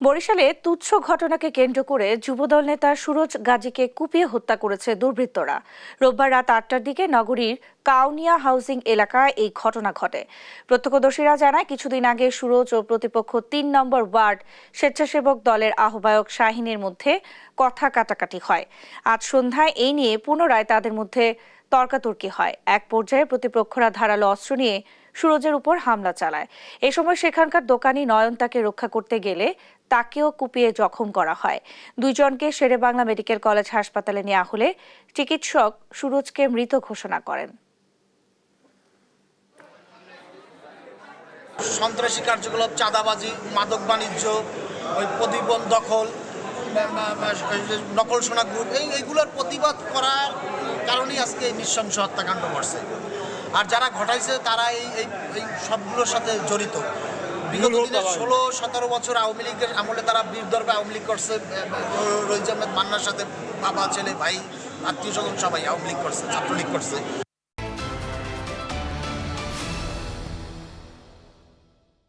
বরিশালে তুচ্ছ ঘটনাকে কেন্দ্র করে যুবদল নেতা সুরজ গাজীকে কুপিয়ে হত্যা করেছে দুর্বৃত্তরা। রোববার রাত ৮টার দিকে নগরীর কাউনিয়া হাউজিং এলাকায় এই ঘটনা ঘটে। প্রত্যক্ষদর্শীরা জানায়, কিছুদিন আগে সুরজ ও প্রতিপক্ষ ৩ নম্বর ওয়ার্ড স্বেচ্ছাসেবক দলের আহ্বায়ক শাহিনের মধ্যে কথা কাটাকাটি হয়। আজ সন্ধ্যায় এই নিয়ে পুনরায় তাদের মধ্যে তর্কাতর্কি হয়। এক পর্যায়ে প্রতিপক্ষরা ধারালো অস্ত্র নিয়ে সুরজের উপর হামলা চালায়। এ সময় সেখানকার দোকানি নয়ন তাকে রক্ষা করতে গেলে তাকেও কুপিয়ে জখম করা হয়। দুইজনকে শেরেবাংলা মেডিকেল কলেজ হাসপাতালে নেওয়া হলে চিকিৎসক সুরজকে মৃত ঘোষণা করেন। সন্ত্রাসী কার্যকলাপ, চাঁদাবাজি, মাদক বাণিজ্য, ওই প্রতিবন্ধ দখল, নকল সোনা গ্রুপ, এইগুলোর প্রতিবাদ করার কারণেই আজকে এই নৃশংস হত্যাকাণ্ড ঘটছে। আর যারা ঘটাইছে তারা এই সবগুলোর সাথে জড়িত। বিগত দিনে 16-17 বছর আওয়ামী লীগের আমলে তারা বীরদর্পে আওয়ামী লীগ করছে। রহিজ আহমেদ মান্নার সাথে বাবা, ছেলে, ভাই, আত্মীয় স্বজন সবাই আওয়ামী লীগ করছে, ছাত্রলীগ করছে।